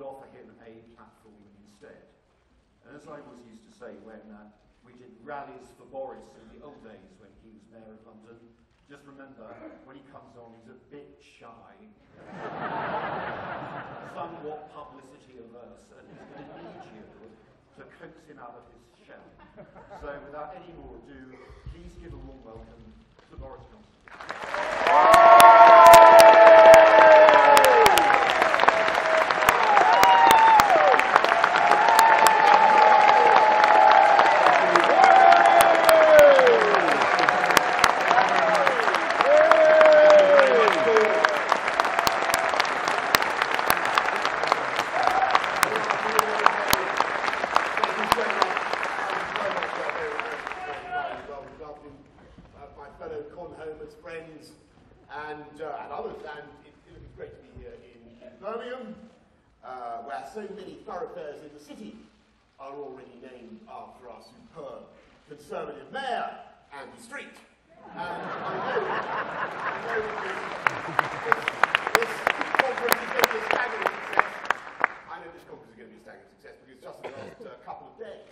could offer him a platform instead. And as I always used to say when we did rallies for Boris in the old days when he was Mayor of London, just remember, when he comes on, he's a bit shy, somewhat publicity averse, and he's going to need you to coax him out of his shell. So without any more ado, please give a warm welcome to Boris Johnson. So many thoroughfares in the city are already named after our superb Conservative mayor, Andy Street. And I know this conference is going to be a staggering success. I know this conference is going to be a staggering success because just in the last couple of days,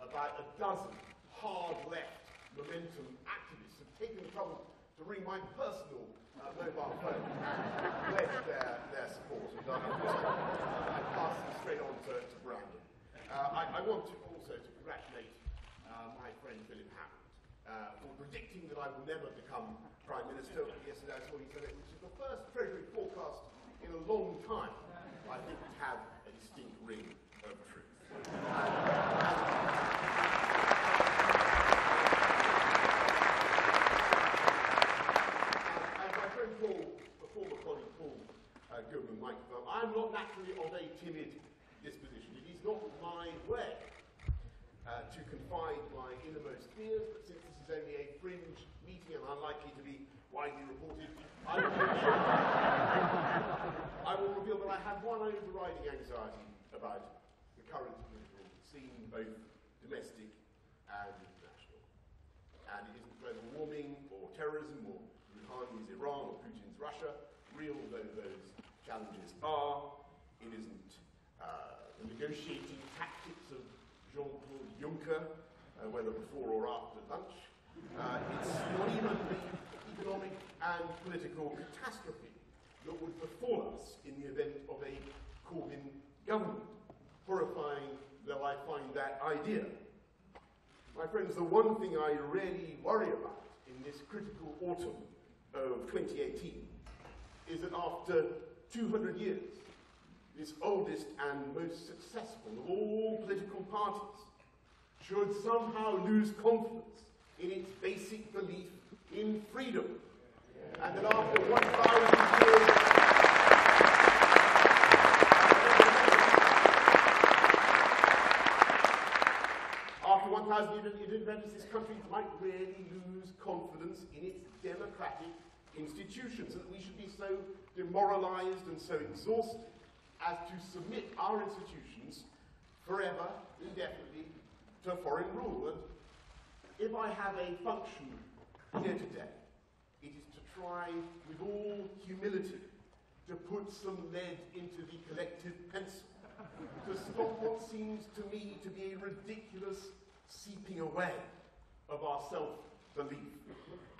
about a dozen hard-left momentum activists have taken the trouble to ring my personal mobile phone and pledge their support. And I pass them straight on to Brandon. I want to also to congratulate my friend Philip Hammond for predicting that I will never become Prime Minister. Yesterday I saw he said it, which is the first Treasury forecast in a long time, I think, to have a distinct ring of truth. Goodman microphone. I'm not naturally of a timid disposition. It is not my way to confide my innermost fears, but since this is only a fringe meeting and unlikely to be widely reported, I will reveal that I have one overriding anxiety about the current political scene, both domestic and international. And it isn't global warming or terrorism or Rouhani's Iran or Putin's Russia, real though those challenges are. It isn't the negotiating tactics of Jean-Claude Juncker, whether before or after lunch. It's not even the economic and political catastrophe that would befall us in the event of a Corbyn government, horrifying though I find that idea. My friends, the one thing I really worry about in this critical autumn of 2018 is that after 200 years, this oldest and most successful of all political parties should somehow lose confidence in its basic belief in freedom. And that after 1,000 years, after 1,000 years of independence, this country might really lose confidence in its democratic institutions, and that we should be so demoralized and so exhausted as to submit our institutions forever, indefinitely, to foreign rule. And if I have a function here today, it is to try, with all humility, to put some lead into the collective pencil, to stop what seems to me to be a ridiculous seeping away of our self-belief,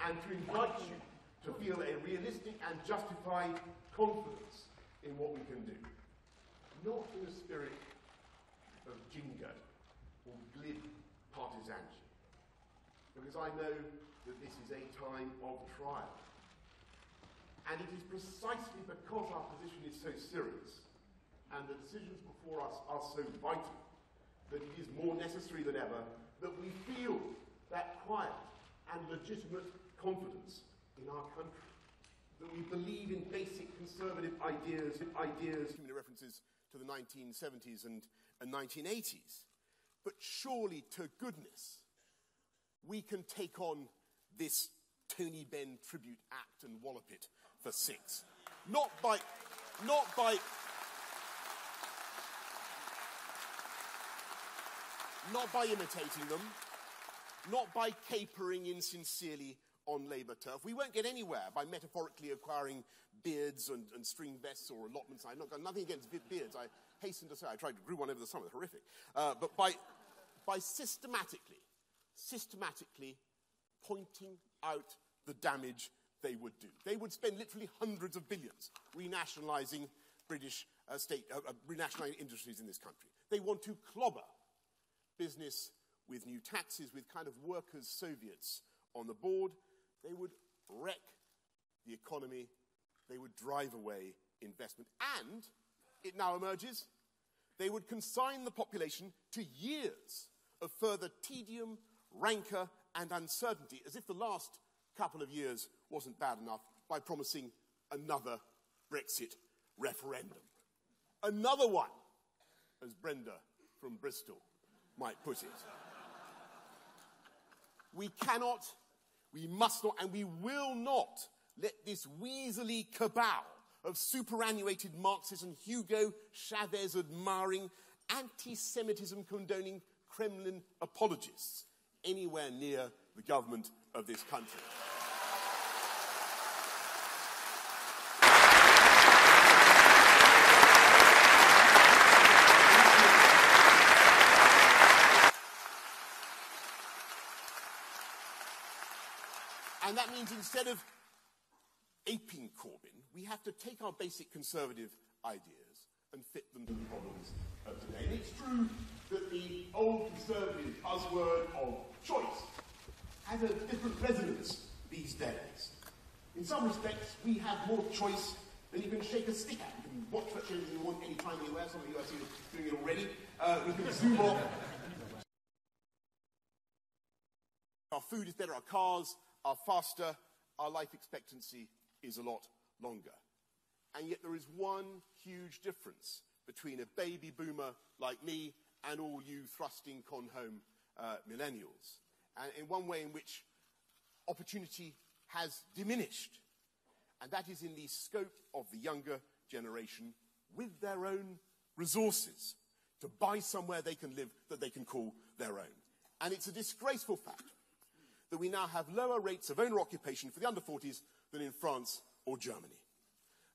and to invite you to feel a realistic and justified confidence in what we can do. Not in a spirit of jingo or glib partisanship, because I know that this is a time of trial. And it is precisely because our position is so serious and the decisions before us are so vital that it is more necessary than ever that we feel that quiet and legitimate confidence in our country, that we believe in basic conservative ideas, too many references to the 1970s and 1980s. But surely, to goodness, we can take on this Tony Benn tribute act and wallop it for 6. Not by imitating them, not by capering insincerely on Labour turf. We won't get anywhere by metaphorically acquiring beards and string vests or allotments. I've got nothing against beards. I hasten to say I tried to grow one over the summer. Horrific. But by systematically pointing out the damage they would do. They would spend literally hundreds of billions renationalising British renationalising industries in this country. They want to clobber business with new taxes, with kind of workers' Soviets on the board. They would wreck the economy. They would drive away investment. And, it now emerges, they would consign the population to years of further tedium, rancour, and uncertainty, as if the last couple of years wasn't bad enough, by promising another Brexit referendum. Another one, as Brenda from Bristol might put it. We cannot, we must not, and we will not let this weaselly cabal of superannuated Marxists and Hugo Chavez admiring, anti-Semitism condoning Kremlin apologists anywhere near the government of this country. And that means instead of aping Corbyn, we have to take our basic conservative ideas and fit them to the problems of today. And it's true that the old conservative buzzword of choice has a different resonance these days. In some respects, we have more choice than you can shake a stick at. You can watch what anything you want anytime, anywhere. Some of you, I see, are doing it already. We can zoom off. Our food is better, our cars are faster, our life expectancy is a lot longer. And yet there is one huge difference between a baby boomer like me and all you thrusting con-home millennials. And in one way in which opportunity has diminished. And that is in the scope of the younger generation with their own resources to buy somewhere they can live that they can call their own. And it's a disgraceful fact that we now have lower rates of owner occupation for the under 40s than in France or Germany.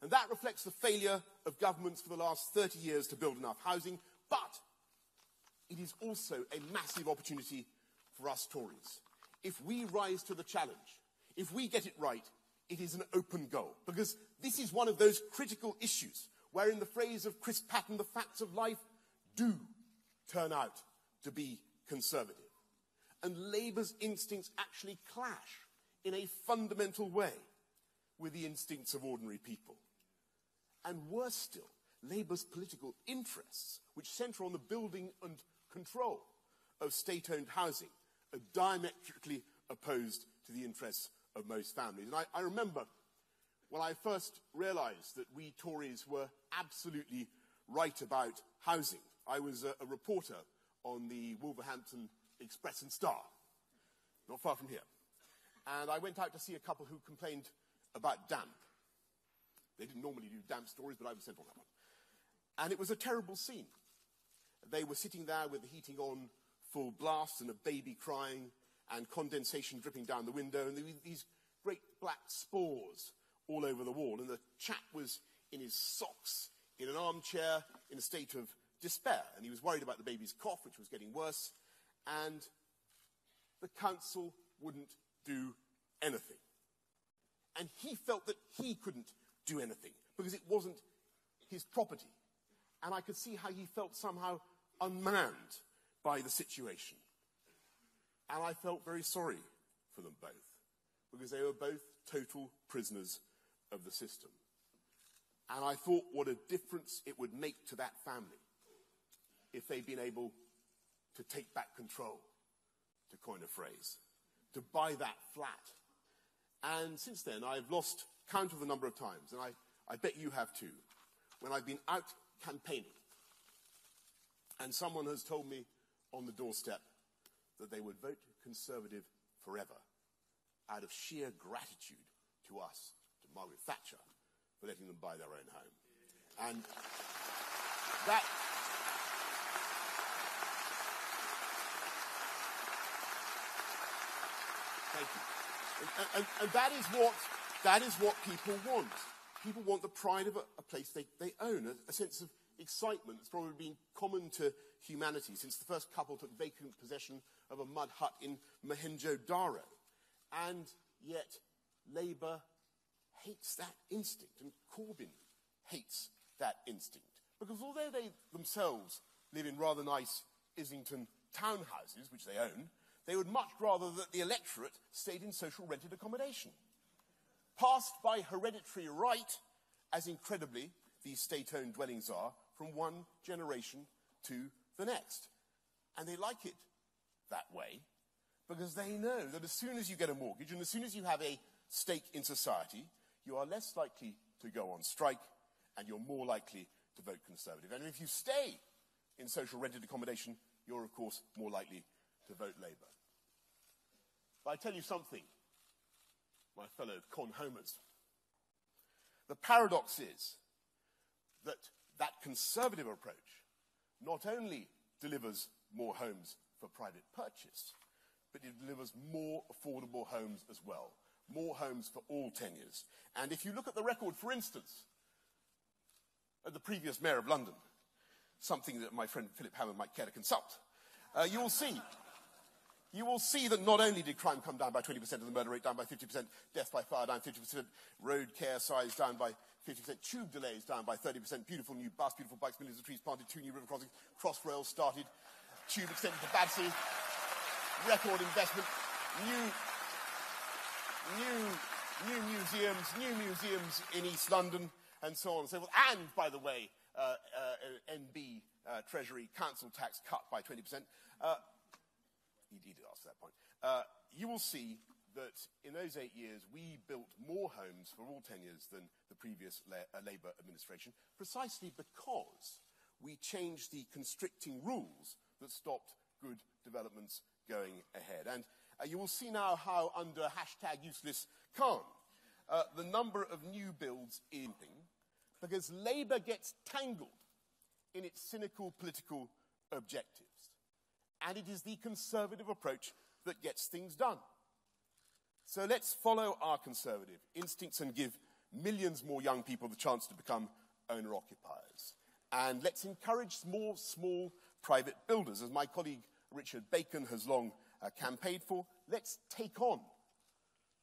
And that reflects the failure of governments for the last 30 years to build enough housing, but it is also a massive opportunity for us Tories. If we rise to the challenge, if we get it right, it is an open goal. Because this is one of those critical issues where, in the phrase of Chris Patton, the facts of life do turn out to be conservative. And Labour's instincts actually clash in a fundamental way with the instincts of ordinary people. And worse still, Labour's political interests, which centre on the building and control of state-owned housing, are diametrically opposed to the interests of most families. And I remember when I first realised that we Tories were absolutely right about housing. I was a reporter on the Wolverhampton Express and Star, not far from here. And I went out to see a couple who complained about damp. They didn't normally do damp stories, but I was sent on that one. And it was a terrible scene. They were sitting there with the heating on full blast and a baby crying and condensation dripping down the window, and there were these great black spores all over the wall. And the chap was in his socks, in an armchair, in a state of despair. And he was worried about the baby's cough, which was getting worse. And the council wouldn't do anything. And he felt that he couldn't do anything because it wasn't his property. And I could see how he felt somehow unmanned by the situation. And I felt very sorry for them both because they were both total prisoners of the system. And I thought what a difference it would make to that family if they'd been able to take back control, to coin a phrase, to buy that flat. And since then, I've lost count of the number of times, and I bet you have too, when I've been out campaigning, and someone has told me on the doorstep that they would vote Conservative forever out of sheer gratitude to us, to Margaret Thatcher, for letting them buy their own home. And that... Thank you. And that is what people want. people want the pride of a place they own, a sense of excitement that's probably been common to humanity since the first couple took vacant possession of a mud hut in Mohenjo-Daro. And yet, Labour hates that instinct, and Corbyn hates that instinct. Because although they themselves live in rather nice Islington townhouses, which they own, they would much rather that the electorate stayed in social rented accommodation. Passed by hereditary right, as incredibly these state-owned dwellings are, from one generation to the next. And they like it that way because they know that as soon as you get a mortgage and as soon as you have a stake in society, you are less likely to go on strike and you're more likely to vote Conservative. And if you stay in social rented accommodation, you're, of course, more likely to vote Labour. But I tell you something, my fellow con-homers. The paradox is that that Conservative approach not only delivers more homes for private purchase, but it delivers more affordable homes as well. More homes for all tenures. And if you look at the record, for instance, of the previous Mayor of London, something that my friend Philip Hammond might care to consult, you will see that not only did crime come down by 20%, and the murder rate down by 50%, death by fire down 50%, road care size down by 50%, tube delays down by 30%, beautiful new bus, beautiful bikes, millions of trees planted, 2 new river crossings, Crossrail started, tube extended to Battersea, record investment, new museums in East London, and so on and so forth. And, by the way, NB Treasury council tax cut by 20%. He did ask that point. You will see that in those 8 years, we built more homes for all tenures than the previous Labour administration, precisely because we changed the constricting rules that stopped good developments going ahead. And you will see now how, under #UselessKhan, the number of new builds in because Labour gets tangled in its cynical political objectives. And it is the Conservative approach that gets things done. So let's follow our Conservative instincts and give millions more young people the chance to become owner-occupiers. And let's encourage more small private builders, as my colleague Richard Bacon has long campaigned for. Let's take on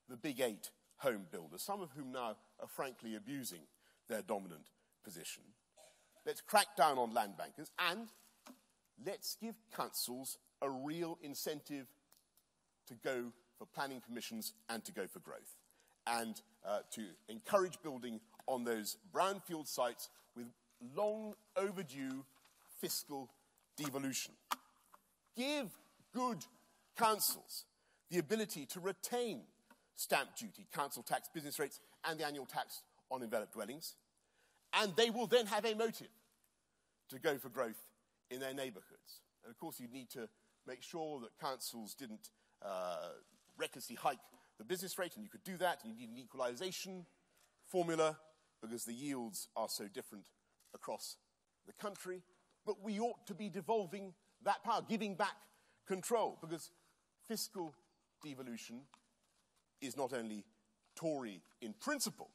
the big 8 home builders, some of whom now are frankly abusing their dominant position. Let's crack down on land bankers, and let's give councils a real incentive to go for planning permissions and to go for growth, and to encourage building on those brownfield sites with long overdue fiscal devolution. Give good councils the ability to retain stamp duty, council tax, business rates, and the annual tax on enveloped dwellings, and they will then have a motive to go for growth in their neighbourhoods. And of course, you need to make sure that councils didn't recklessly hike the business rate, and you could do that, and you need an equalisation formula because the yields are so different across the country. But we ought to be devolving that power, giving back control, because fiscal devolution is not only Tory in principle,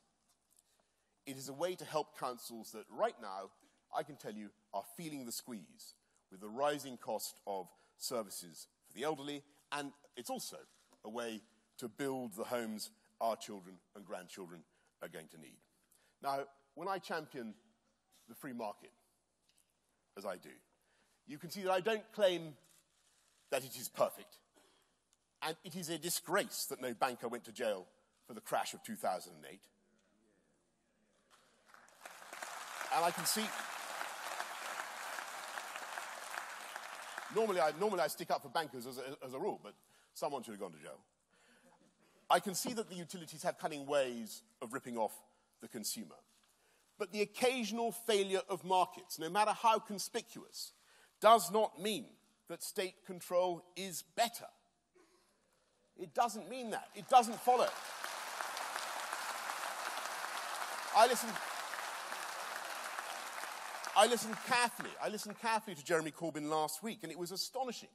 it is a way to help councils that right now, I can tell you, are feeling the squeeze with the rising cost of services for the elderly, and it's also a way to build the homes our children and grandchildren are going to need. Now, when I champion the free market, as I do, you can see that I don't claim that it is perfect. And it is a disgrace that no banker went to jail for the crash of 2008. And I can see... Normally I stick up for bankers as a rule, but someone should have gone to jail. I can see that the utilities have cunning ways of ripping off the consumer. But the occasional failure of markets, no matter how conspicuous, does not mean that state control is better. It doesn't mean that. It doesn't follow. I listened carefully to Jeremy Corbyn last week, and it was astonishing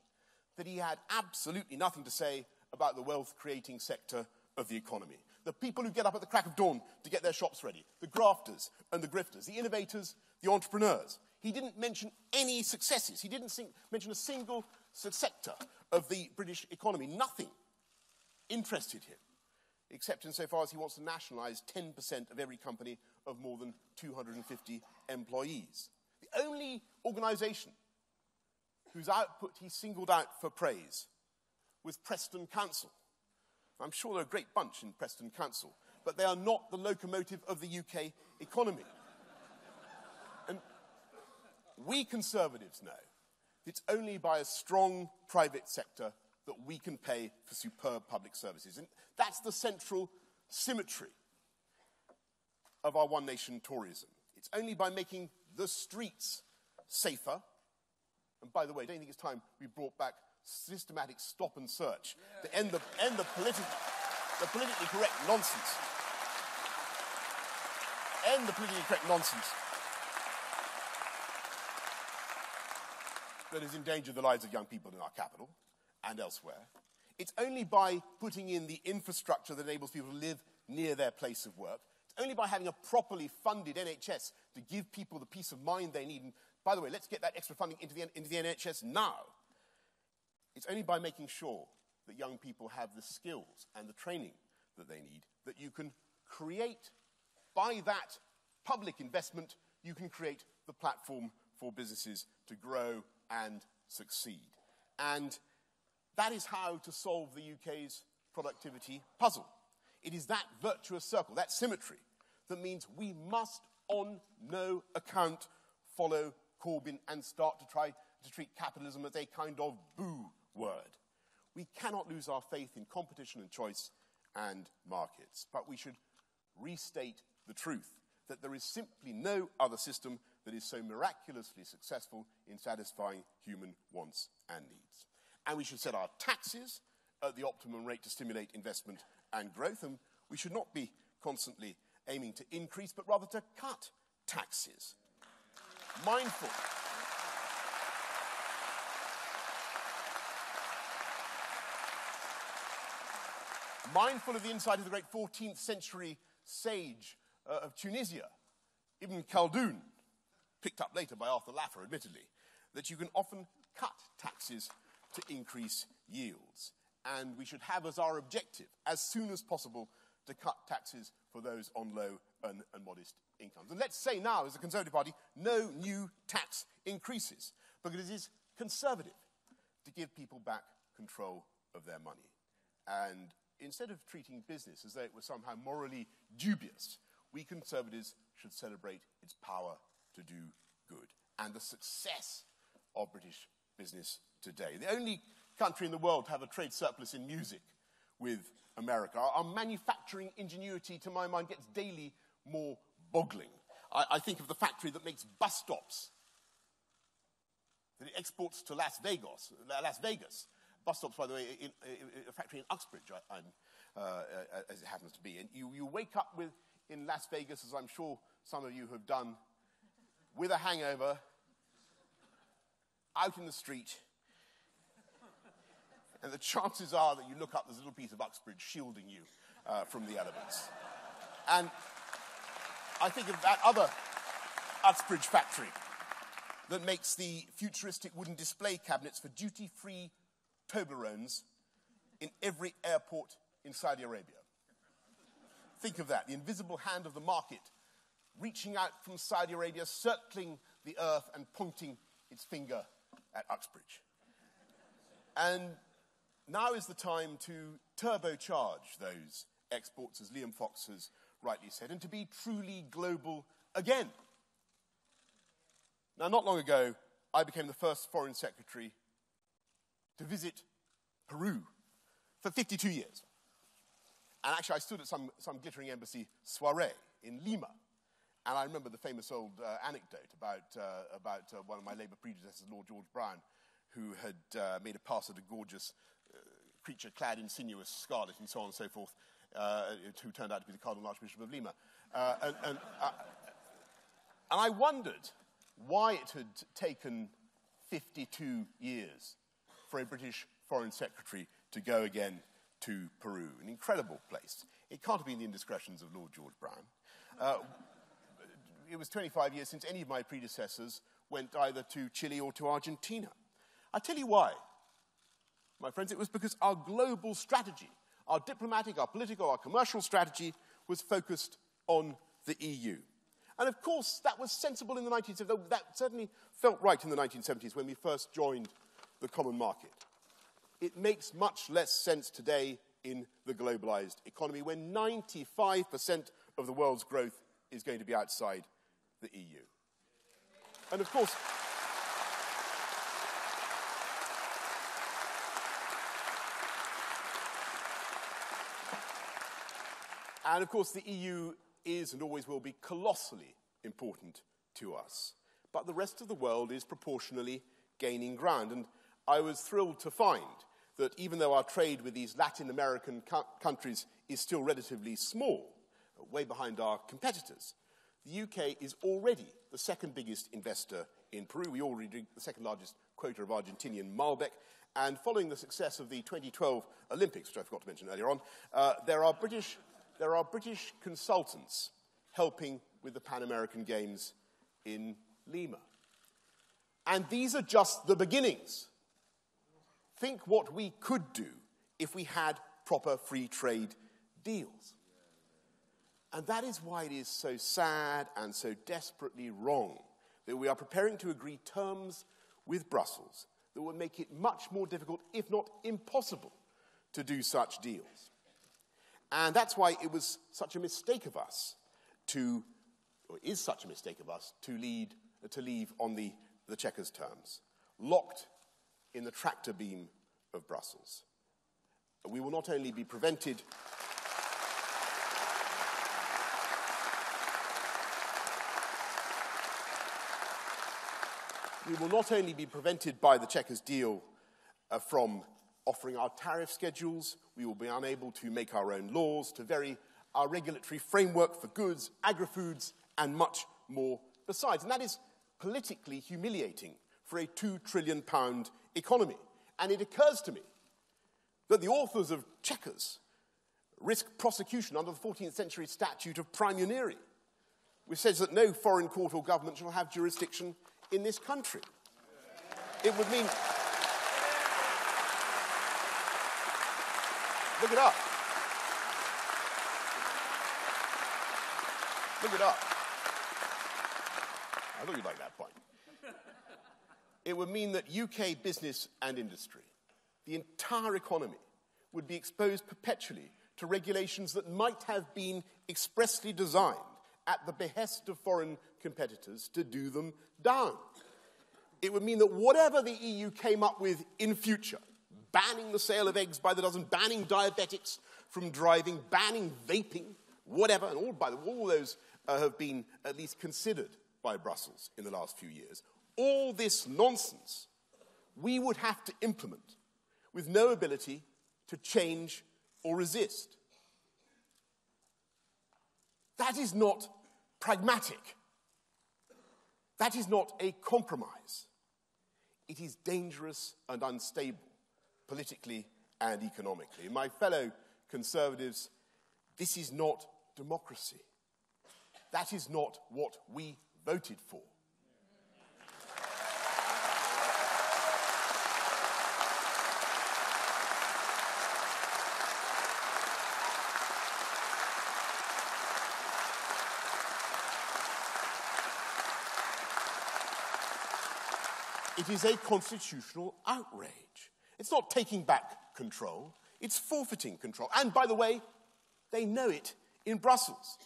that he had absolutely nothing to say about the wealth-creating sector of the economy. the people who get up at the crack of dawn to get their shops ready, the grafters and the grifters, the innovators, the entrepreneurs. He didn't mention any successes. He didn't mention a single sector of the British economy. Nothing interested him, except insofar as he wants to nationalise 10% of every company of more than 250 employees. The only organisation whose output he singled out for praise was Preston Council. I'm sure they're a great bunch in Preston Council, but they are not the locomotive of the UK economy. And we Conservatives know it's only by a strong private sector that we can pay for superb public services. And that's the central symmetry of our one nation Toryism. It's only by making the streets safer. And by the way, don't you think it's time we brought back systematic stop and search to end the politically correct nonsense? End the politically correct nonsense that has endangered the lives of young people in our capital and elsewhere. It's only by putting in the infrastructure that enables people to live near their place of work. It's only by having a properly funded NHS to give people the peace of mind they need. And by the way, let's get that extra funding into the NHS now. It's only by making sure that young people have the skills and the training that they need that you can create, by that public investment, you can create the platform for businesses to grow and succeed. And that is how to solve the UK's productivity puzzle. It is that virtuous circle, that symmetry, that means we must, on no account, follow Corbyn and start to try to treat capitalism as a kind of boo word. We cannot lose our faith in competition and choice and markets, but we should restate the truth that there is simply no other system that is so miraculously successful in satisfying human wants and needs. And we should set our taxes at the optimum rate to stimulate investment and growth, and we should not be constantly aiming to increase, but rather to cut taxes. Mindful of the insight of the great 14th century sage of Tunisia, Ibn Khaldun, picked up later by Arthur Laffer, admittedly, that you can often cut taxes to increase yields. And we should have as our objective, as soon as possible, to cut taxes for those on low and modest incomes. And let's say now, as a Conservative Party, no new tax increases, because it is conservative to give people back control of their money. And instead of treating business as though it was somehow morally dubious, we Conservatives should celebrate its power to do good and the success of British business today. The only country in the world to have a trade surplus in music with America. Our manufacturing ingenuity, to my mind, gets daily more boggling. I think of the factory that makes bus stops, that it exports to Las Vegas. Bus stops, by the way, in a factory in Uxbridge, as it happens to be. And you wake up in Las Vegas, as I'm sure some of you have done, with a hangover, out in the street, and the chances are that you look up, there's a little piece of Uxbridge shielding you from the elements. And I think of that other Uxbridge factory that makes the futuristic wooden display cabinets for duty-free Toblerones in every airport in Saudi Arabia. Think of that, the invisible hand of the market reaching out from Saudi Arabia, circling the earth and pointing its finger at Uxbridge. And now is the time to turbocharge those exports, as Liam Fox has rightly said, and to be truly global again. Now, not long ago, I became the first foreign secretary to visit Peru for 52 years. And actually, I stood at some glittering embassy soiree in Lima. And I remember the famous old anecdote about one of my Labour predecessors, Lord George Brown, who had made a pass at a gorgeous creature clad in sinuous scarlet and so on and so forth, who turned out to be the Cardinal Archbishop of Lima. And I wondered why it had taken 52 years for a British Foreign Secretary to go again to Peru, an incredible place. It can't have been the indiscretions of Lord George Brown. It was 25 years since any of my predecessors went either to Chile or to Argentina. I tell you why, my friends. It was because our global strategy, our diplomatic, our political, our commercial strategy was focused on the EU. And of course, that was sensible in the 1970s. That certainly felt right in the 1970s when we first joined the common market. It makes much less sense today in the globalized economy when 95% of the world's growth is going to be outside the EU. And of course, the EU is and always will be colossally important to us. But the rest of the world is proportionally gaining ground. And I was thrilled to find that even though our trade with these Latin American countries is still relatively small, way behind our competitors, the UK is already the second biggest investor in Peru. We already do the second largest quota of Argentinian Malbec. And following the success of the 2012 Olympics, which I forgot to mention earlier on, there are British consultants helping with the Pan American Games in Lima. And these are just the beginnings. Think what we could do if we had proper free trade deals. And that is why it is so sad and so desperately wrong that we are preparing to agree terms with Brussels that will make it much more difficult, if not impossible, to do such deals. And that's why it was such a mistake of us to leave on the Chequers terms, locked in the tractor beam of Brussels. We will not only be prevented by the Chequers deal from offering our tariff schedules. We will be unable to make our own laws, to vary our regulatory framework for goods, agri-foods, and much more besides. And that is politically humiliating for a £2 trillion economy. And it occurs to me that the authors of Chequers risk prosecution under the 14th century statute of praemunire, which says that no foreign court or government shall have jurisdiction in this country. It would mean... Look it up. Look it up. I thought you'd like that point. It would mean that UK business and industry, the entire economy, would be exposed perpetually to regulations that might have been expressly designed at the behest of foreign competitors to do them down. It would mean that whatever the EU came up with in future, banning the sale of eggs by the dozen, banning diabetics from driving, banning vaping, whatever, and all those have been at least considered by Brussels in the last few years. All this nonsense we would have to implement with no ability to change or resist. That is not pragmatic. That is not a compromise. It is dangerous and unstable, politically and economically. My fellow Conservatives, this is not democracy. That is not what we voted for. It is a constitutional outrage. It's not taking back control, it's forfeiting control. And by the way, they know it in Brussels.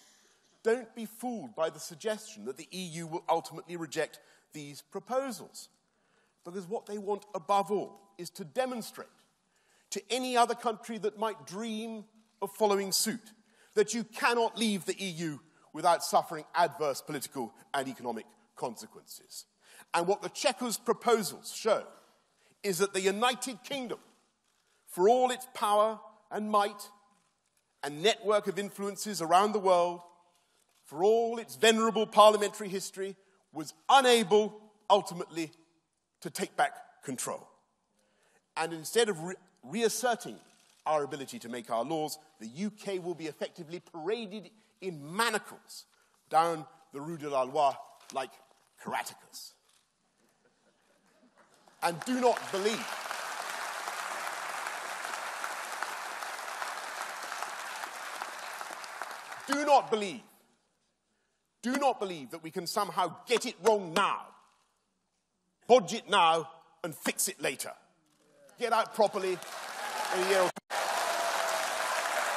Don't be fooled by the suggestion that the EU will ultimately reject these proposals. Because what they want above all is to demonstrate to any other country that might dream of following suit that you cannot leave the EU without suffering adverse political and economic consequences. And what the Chequers proposals show is that the United Kingdom, for all its power and might and network of influences around the world, for all its venerable parliamentary history, was unable ultimately to take back control. And instead of reasserting our ability to make our laws, the UK will be effectively paraded in manacles down the Rue de la Loi like karatekas. And do not believe that we can somehow get it wrong now, bodge it now, and fix it later. Get out properly in a year or two.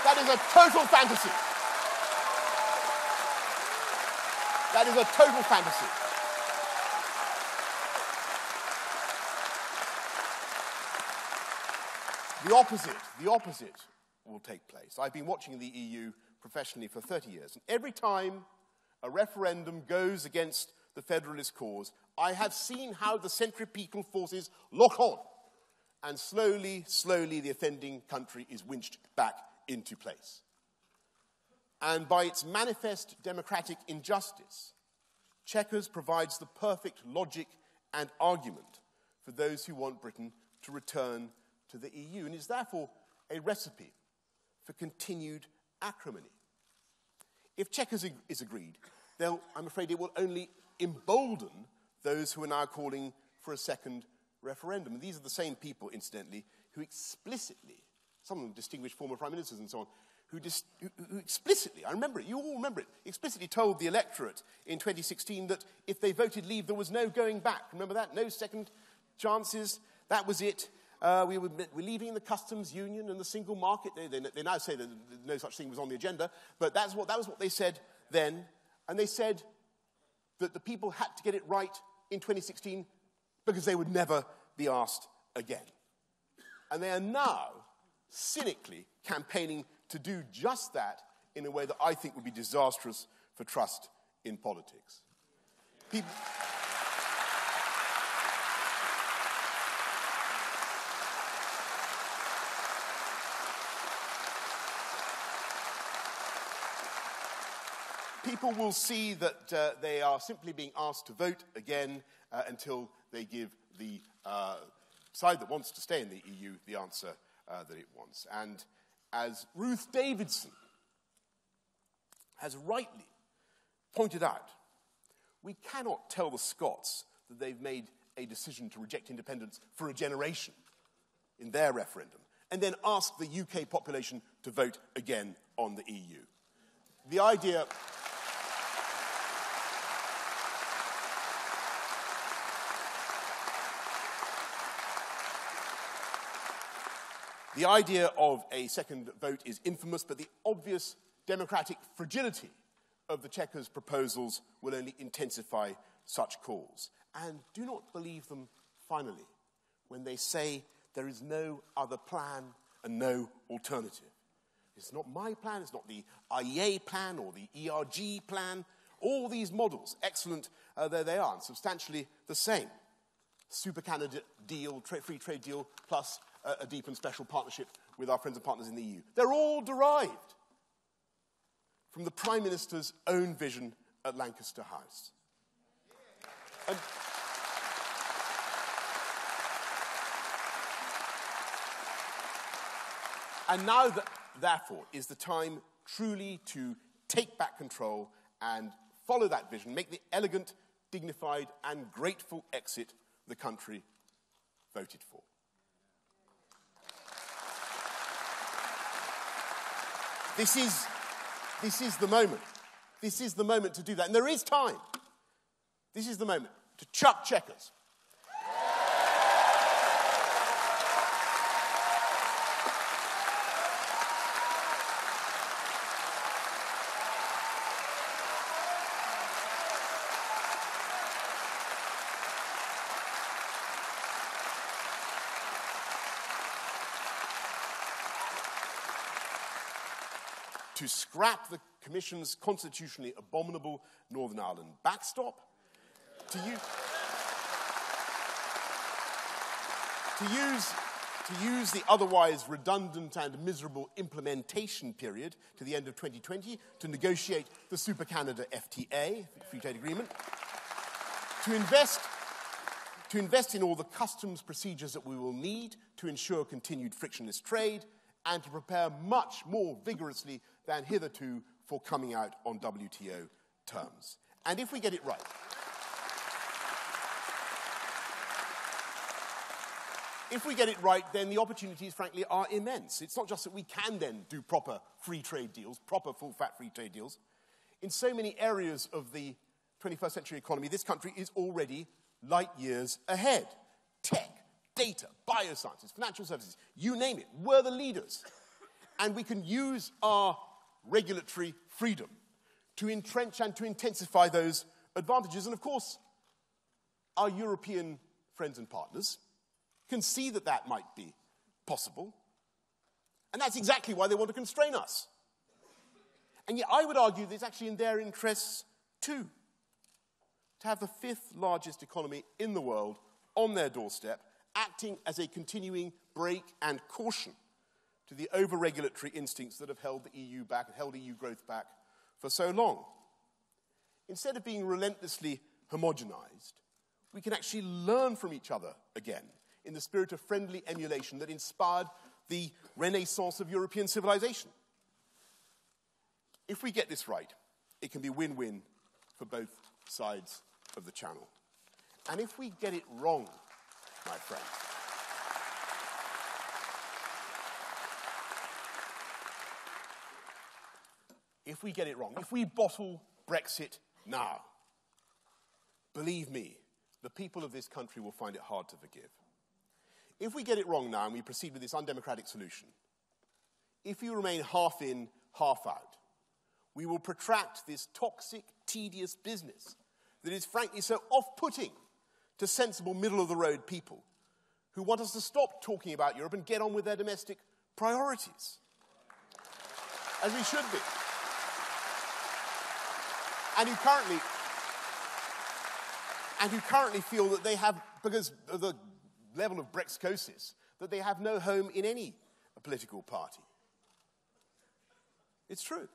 That is a total fantasy. That is a total fantasy. The opposite will take place. I've been watching the EU professionally for 30 years, and every time a referendum goes against the federalist cause, I have seen how the centripetal forces lock on, and slowly, slowly the offending country is winched back into place. And by its manifest democratic injustice, Chequers provides the perfect logic and argument for those who want Britain to return to the EU, and is therefore a recipe for continued acrimony. If Chequers is agreed, I'm afraid it will only embolden those who are now calling for a second referendum. And these are the same people, incidentally, who explicitly, some of them distinguished former prime ministers and so on, who explicitly, I remember it, you all remember it, explicitly told the electorate in 2016 that if they voted Leave, there was no going back. Remember that? No second chances. That was it. We're leaving the customs union and the single market. They now say that no such thing was on the agenda, but that was what they said then. And they said that the people had to get it right in 2016 because they would never be asked again. And they are now cynically campaigning to do just that in a way that I think would be disastrous for trust in politics. People will see that they are simply being asked to vote again until they give the side that wants to stay in the EU the answer that it wants. And as Ruth Davidson has rightly pointed out, we cannot tell the Scots that they've made a decision to reject independence for a generation in their referendum and then ask the UK population to vote again on the EU. The idea of a second vote is infamous, but the obvious democratic fragility of the Chequers proposals will only intensify such calls. And do not believe them, finally, when they say there is no other plan and no alternative. It's not my plan, it's not the IEA plan or the ERG plan. All these models, excellent though they are, and substantially the same. Super Canada deal, free trade deal, plus a deep and special partnership with our friends and partners in the EU. They're all derived from the Prime Minister's own vision at Lancaster House. And now, therefore, is the time truly to take back control and follow that vision, make the elegant, dignified, and grateful exit the country voted for. This is the moment. This is the moment to do that. And there is time. This is the moment to chuck Chequers. To scrap the Commission's constitutionally abominable Northern Ireland backstop, to use the otherwise redundant and miserable implementation period to the end of 2020 to negotiate the Super Canada FTA, Free Trade Agreement, to invest in all the customs procedures that we will need to ensure continued frictionless trade, and to prepare much more vigorously than hitherto for coming out on WTO terms. And if we get it right, then the opportunities, frankly, are immense. It's not just that we can then do proper free trade deals, proper full-fat free trade deals. In so many areas of the 21st century economy, this country is already light years ahead. Tech, data, biosciences, financial services, you name it, we're the leaders. And we can use our regulatory freedom to entrench and to intensify those advantages. And of course, our European friends and partners can see that that might be possible. And that's exactly why they want to constrain us. And yet I would argue that it's actually in their interests too, to have the 5th largest economy in the world on their doorstep, acting as a continuing brake and caution to the over-regulatory instincts that have held the EU back and held EU growth back for so long. Instead of being relentlessly homogenized, we can actually learn from each other again in the spirit of friendly emulation that inspired the renaissance of European civilization. If we get this right, it can be win-win for both sides of the channel. And if we get it wrong, my friends, if we get it wrong, if we bottle Brexit now, believe me, the people of this country will find it hard to forgive. If we get it wrong now and we proceed with this undemocratic solution, if you remain half in, half out, we will protract this toxic, tedious business that is frankly so off-putting to sensible middle-of-the-road people who want us to stop talking about Europe and get on with their domestic priorities, as we should be. And who currently feel that they have, because of the level of Brexcosis, that they have no home in any political party. It's true.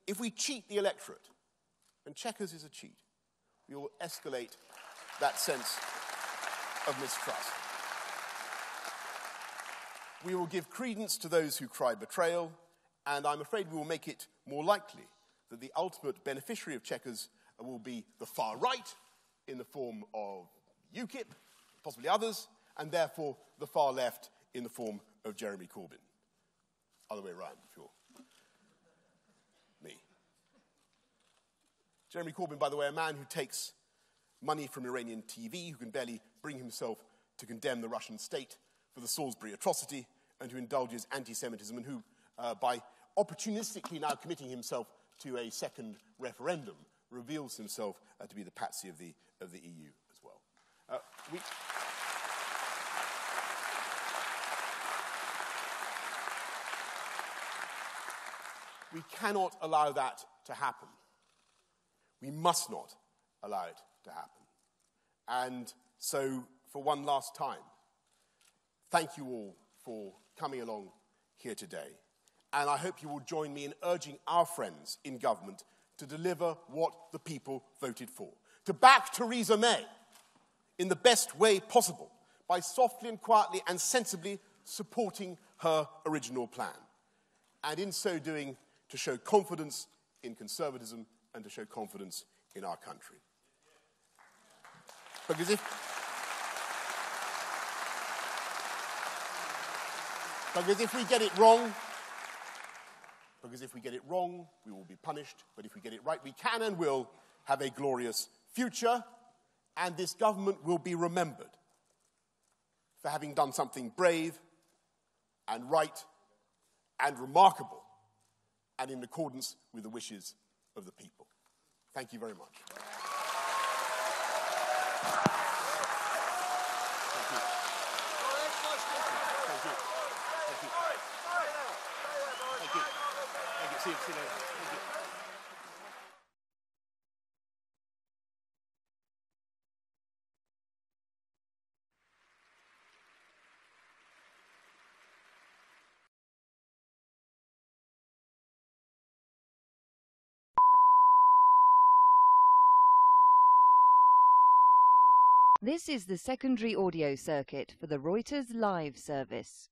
If we cheat the electorate, and Chequers is a cheat, we will escalate that sense of mistrust. We will give credence to those who cry betrayal, and I'm afraid we will make it more likely that the ultimate beneficiary of Chequers will be the far right in the form of UKIP, possibly others, and therefore the far left in the form of Jeremy Corbyn. Other way around, if you're me. Jeremy Corbyn, by the way, a man who takes money from Iranian TV, who can barely bring himself to condemn the Russian state for the Salisbury atrocity, and who indulges anti-Semitism, and who, by opportunistically now committing himself to a second referendum, reveals himself to be the patsy of the EU as well. We cannot allow that to happen. We must not allow it to happen. And so, for one last time, thank you all for coming along here today. And I hope you will join me in urging our friends in government to deliver what the people voted for. To back Theresa May in the best way possible by softly and quietly and sensibly supporting her original plan. And in so doing, to show confidence in conservatism and to show confidence in our country. Because if we get it wrong, we will be punished. But if we get it right, we can and will have a glorious future. And this government will be remembered for having done something brave and right and remarkable and in accordance with the wishes of the people. Thank you very much. See you later. Thank you. This is the secondary audio circuit for the Reuters Live service.